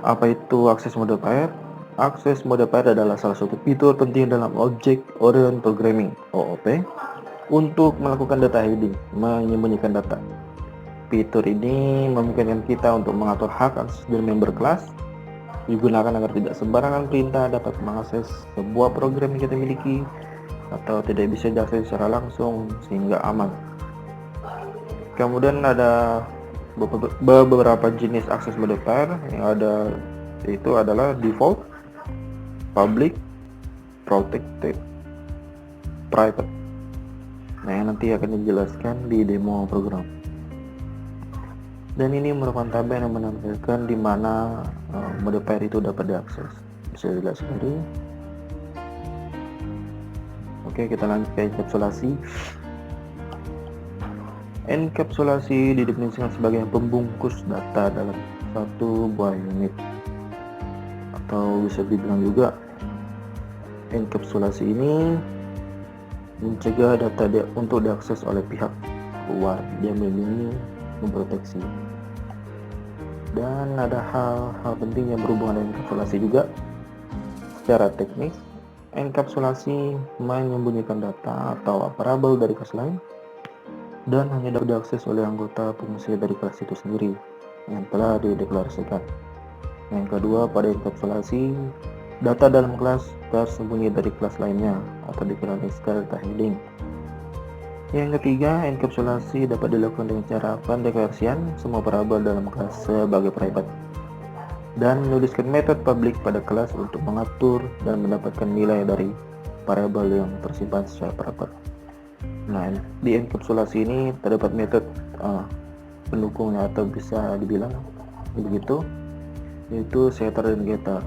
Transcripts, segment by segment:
Apa itu akses modifier? Akses modifier adalah salah satu fitur penting dalam Object Oriented Programming (OOP) untuk melakukan data hiding, menyembunyikan data. Fitur ini memungkinkan kita untuk mengatur hak akses dari member kelas, digunakan agar tidak sembarangan perintah dapat mengakses sebuah program yang kita miliki atau tidak bisa diakses secara langsung sehingga aman. Kemudian ada beberapa jenis akses modifier yang ada, yaitu adalah default, public, protected, private. Nah, yang nanti akan dijelaskan di demo program. Dan ini merupakan tabel yang menampilkan di mana modifier itu dapat diakses. Bisa dilihat sendiri. Oke, kita lanjut ke enkapsulasi. Enkapsulasi didefinisikan sebagai pembungkus data dalam satu buah unit, atau bisa dibilang juga enkapsulasi ini mencegah data untuk diakses oleh pihak luar. Dia melindungi, memproteksi. Dan ada hal-hal penting yang berhubungan dengan enkapsulasi juga. Secara teknis, enkapsulasi menyembunyikan data atau variabel dari kelas lain dan hanya dapat diakses oleh anggota fungsi dari kelas itu sendiri yang telah dideklarasikan. Yang kedua, pada enkapsulasi, data dalam kelas tersembunyi dari kelas lainnya atau dikenal data hiding. Yang ketiga, enkapsulasi dapat dilakukan dengan cara pendeklarasian semua variabel dalam kelas sebagai private dan menuliskan metode public pada kelas untuk mengatur dan mendapatkan nilai dari variabel yang tersimpan secara private. Nah, di enkapsulasi ini terdapat metode pendukungnya atau bisa dibilang begitu, yaitu setter dan getter.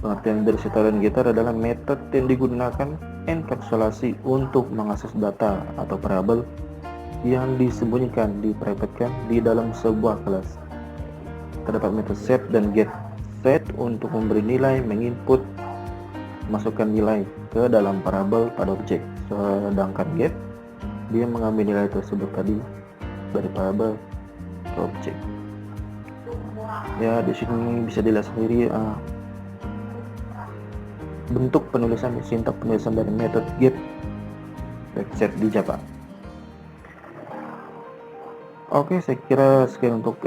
Pengertian dari setter dan getter adalah metode yang digunakan enkapsulasi untuk mengakses data atau variabel yang disembunyikan, diprivatekan di dalam sebuah kelas. Terdapat metode set dan get. Set untuk memberi nilai, menginput, masukkan nilai ke dalam variabel pada objek, sedangkan get dia mengambil nilai tersebut tadi dari variabel ke objek. Ya, di sini bisa dilihat sendiri bentuk penulisan, sintak penulisan dari metode get dan set di Java. Oke, saya kira sekian untuk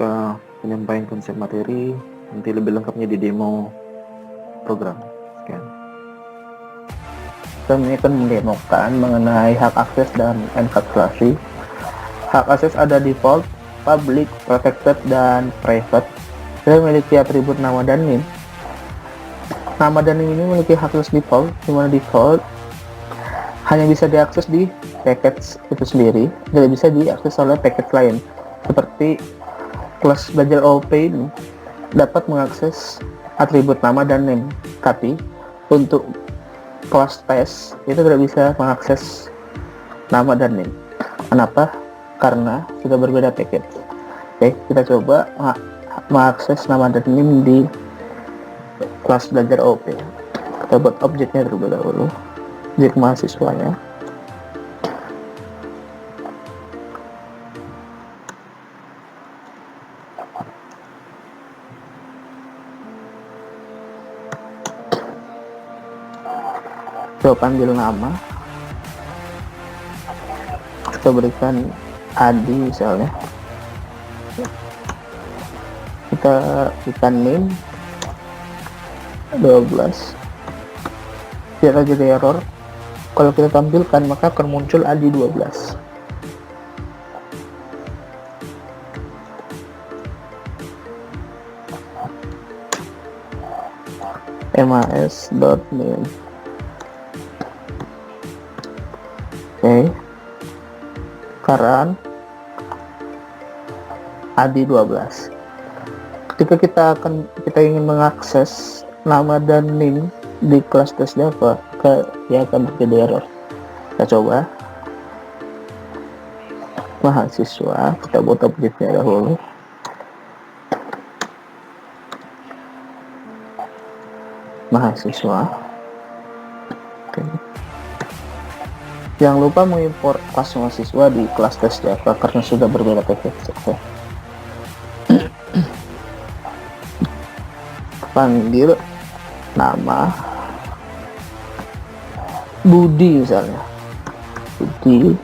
penyampaian konsep materi. Nanti lebih lengkapnya di demo program. Sekian. Kami akan mendemokan mengenai hak akses dan enkapsulasi. Hak akses ada default, public, protected, dan private. Saya memiliki atribut nama dan NIM. Nama dan NIM ini memiliki hak akses default, di mana default hanya bisa diakses di package itu sendiri, tidak bisa diakses oleh package lain. Seperti kelas belajar OOP ini dapat mengakses atribut nama dan NIM, tapi untuk kelas tes itu tidak bisa mengakses nama dan NIM. Kenapa? Karena sudah berbeda package. Oke, kita coba mengakses nama dan NIM di kelas belajar OP. Kita buat objeknya terlebih dahulu, objek mahasiswanya. Kita panggil nama, kita berikan Adi misalnya, kita berikan NIM 12. Tidak jadi error. Kalau kita tampilkan maka akan muncul Adi 12. mas.name. Oke, sekarang Adi 12. Ketika kita ingin mengakses nama dan NIM di kelas tes Java, dia akan terjadi error. Kita coba mahasiswa, kita buat objeknya dahulu. Mahasiswa. Oke. Jangan lupa mengimpor kelas mahasiswa di kelas tes Java karena sudah berbeda package. Oke. panggil nama Budi misalnya, Budi,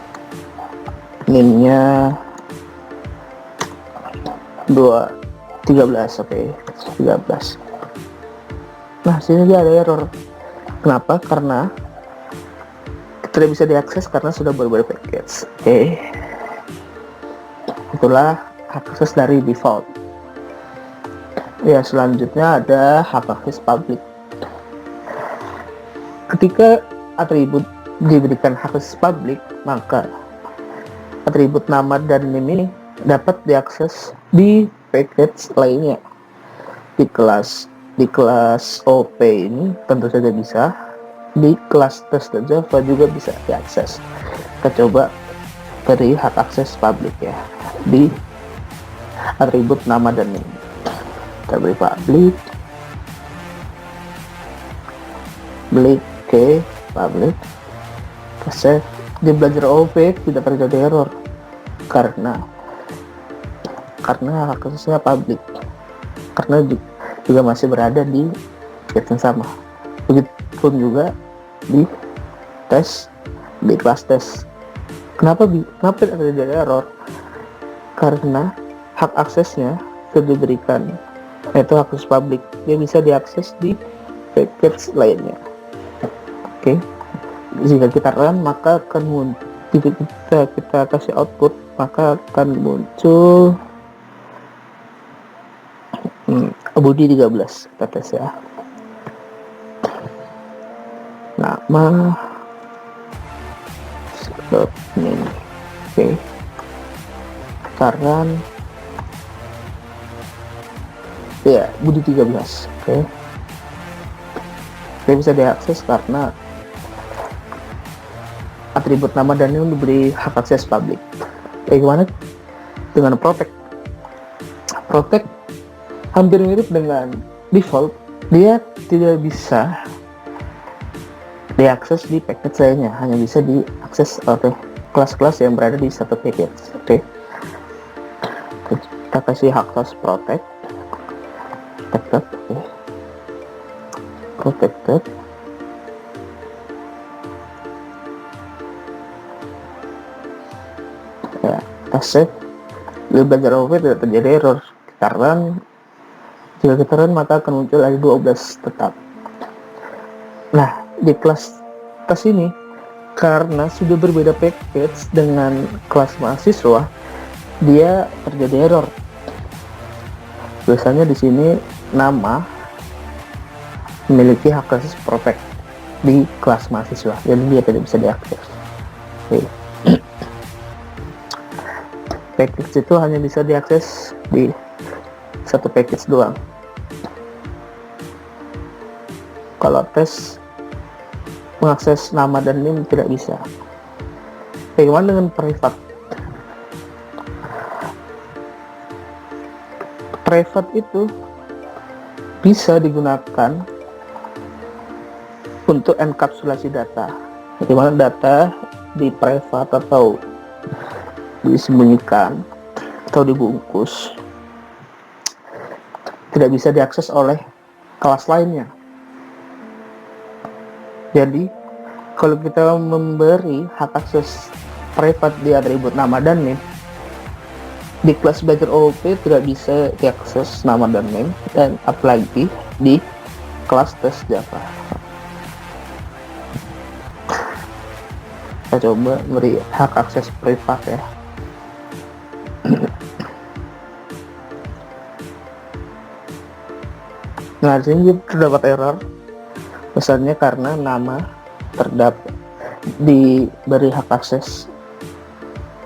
NIM-nya 13, oke, 13. Nah, sini dia ada error. Kenapa? Karena tidak bisa diakses karena sudah berbeda package. Oke. Itulah hak akses dari default. Ya, selanjutnya ada hak akses public. Ketika atribut diberikan hak akses public, maka atribut nama dan NIM ini dapat diakses di package lainnya. Di kelas OP ini tentu saja bisa, di kelas test dan Java juga bisa diakses. Kita coba dari hak akses public ya, di atribut nama dan NIM. Kita beri public public, save. Di belajar OP tidak terjadi error karena hak aksesnya public, karena juga masih berada di package yang sama. Begitupun juga di kelas tes. Kenapa tidak terjadi error? Karena hak aksesnya sudah diberikan, yaitu hak akses public. Dia bisa diakses di package lainnya. Oke. Jika kita run, maka akan kita kasih output, maka akan muncul Budi 13. Kita tes ya. Nama ini. Oke. Saran ya, Budi 13. Oke. Dia bisa diakses karena atribut nama dan ini diberi hak akses public. Bagaimana dengan protect? Protect hampir mirip dengan default, dia tidak bisa diakses di package lainnya, hanya bisa diakses oleh kelas-kelas yang berada di satu package. Oke. Kita kasih hak akses protected. Ya, kita save. Di belajar OP tidak terjadi error karena jika kita run maka akan muncul ID 12 tetap. Nah, di kelas tes ini karena sudah berbeda package dengan kelas mahasiswa, dia terjadi error. Biasanya di sini nama memiliki hak akses protect di kelas mahasiswa, jadi dia tidak bisa diakses. Oke. Package itu hanya bisa diakses di satu package doang. Kalau tes mengakses nama dan NIM tidak bisa. Bagaimana dengan private? Private itu bisa digunakan untuk enkapsulasi data. Di mana data di private atau disembunyikan atau dibungkus tidak bisa diakses oleh kelas lainnya. Jadi kalau kita memberi hak akses private di atribut nama dan NIM, di kelas belajar OOP tidak bisa diakses nama dan NIM, dan apalagi di kelas tes Java. Kita coba beri hak akses privat ya. Nah, di sini terdapat error. Besarnya karena nama terdapat diberi hak akses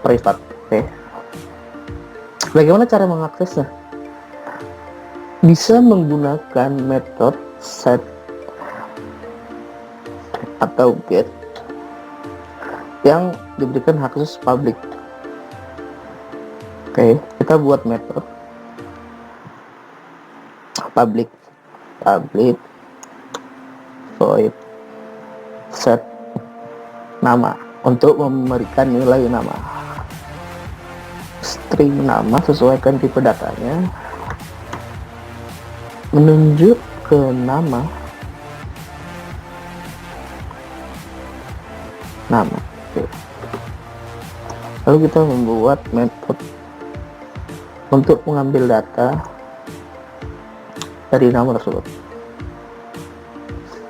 privat. Oke. Bagaimana cara mengaksesnya? Bisa menggunakan metode set atau get yang diberikan hak akses public. Oke, kita buat metode public void set nama untuk memberikan nilai nama, string nama, sesuaikan tipe datanya, menunjuk ke nama. Oke. Lalu kita membuat metode untuk mengambil data dari nama tersebut.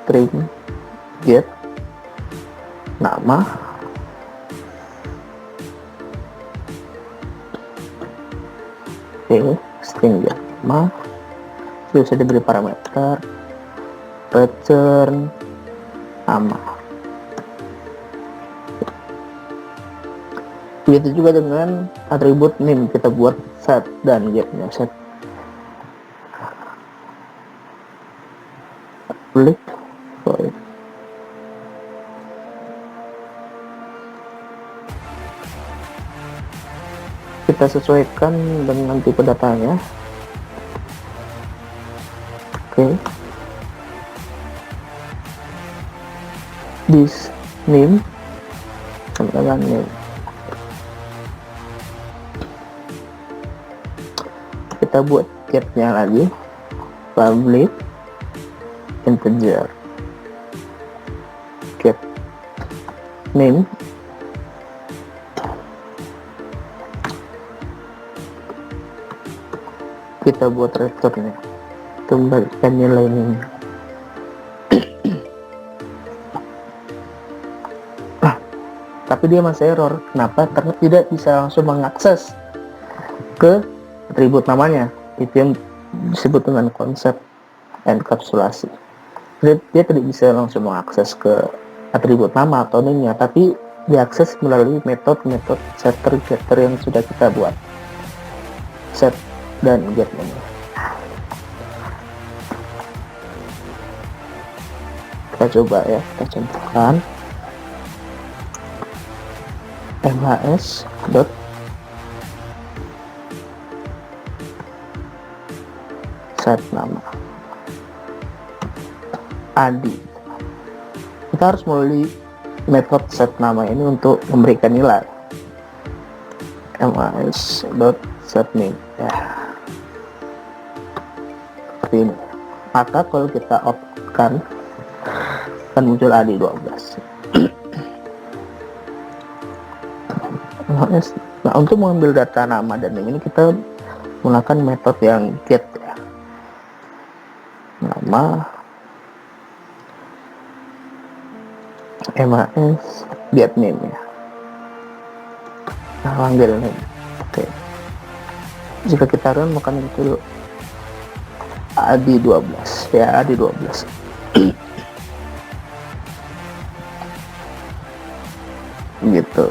String get nama, oke, string get nama bisa diberi parameter return nama. Begitu juga dengan atribut name, kita buat set dan getnya. Set public void. Kita sesuaikan dengan tipe datanya. Oke. This name sama dengan name. Kita buat getnya lagi, public integer get name, kita buat returnnya, kembalikan nilai name. Tapi dia masih error. Kenapa? Karena tidak bisa langsung mengakses ke atribut namanya. Itu yang disebut dengan konsep enkapsulasi. Dia tidak bisa langsung mengakses ke atribut nama atau name-nya, tapi diakses melalui metode setter getter yang sudah kita buat, set dan get name. Kita coba ya, kita contohkan mhs dot set nama Adi. Kita harus melalui metode set nama ini untuk memberikan nilai mhs dot set name ya, seperti ini. Maka kalau kita outputkan akan muncul Adi 12. Nah, untuk mengambil data nama dan name ini kita menggunakan metode yang get ya. Nama MAS get name ya. Nah, panggil name. Oke. Jika kita run maka muncul Adi 12 ya, Adi 12. Gitu.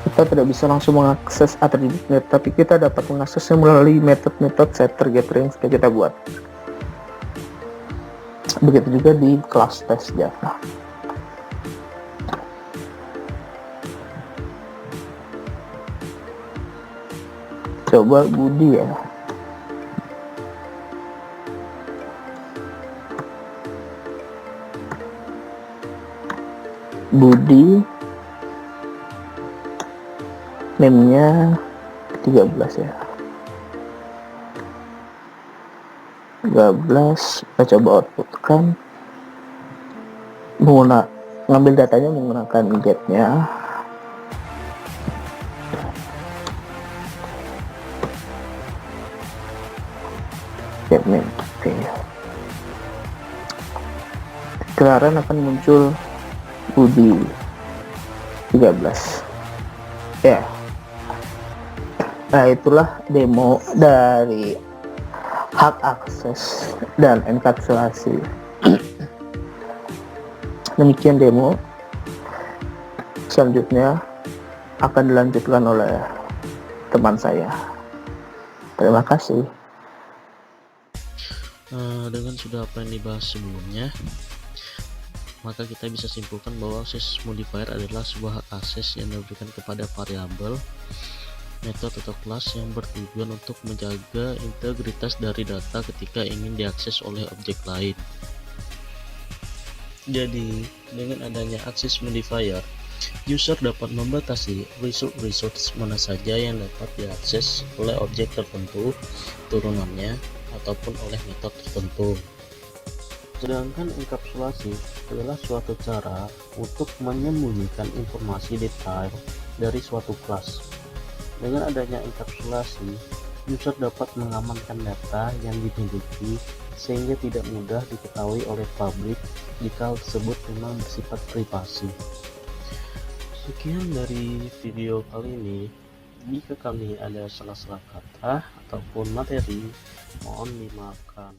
Kita tidak bisa langsung mengakses atributnya, tapi kita dapat mengaksesnya melalui metode setter getter yang sudah kita buat. Begitu juga di kelas tes Java. Coba Budi ya. Budi name-nya 13 ya. 13 kita coba outputkan, ngambil datanya menggunakan get-nya. Get name. Oke. Sekarang akan muncul Budi 13 ya. Nah, itulah demo dari hak akses dan enkapsulasi. Demikian demo. Selanjutnya akan dilanjutkan oleh teman saya. Terima kasih. Dengan sudah apa yang dibahas sebelumnya, maka kita bisa simpulkan bahwa access modifier adalah sebuah hak akses yang diberikan kepada variabel, metode atau kelas yang bertujuan untuk menjaga integritas dari data ketika ingin diakses oleh objek lain. Jadi, dengan adanya access modifier, User dapat membatasi resource mana saja yang dapat diakses oleh objek tertentu, turunannya, ataupun oleh metode tertentu. Sedangkan enkapsulasi adalah suatu cara untuk menyembunyikan informasi detail dari suatu kelas. Dengan adanya enkapsulasi, user dapat mengamankan data yang dimiliki sehingga tidak mudah diketahui oleh publik jika hal tersebut memang bersifat privasi. Sekian dari video kali ini. Jika kami ada salah-salah kata ataupun materi, mohon dimaafkan.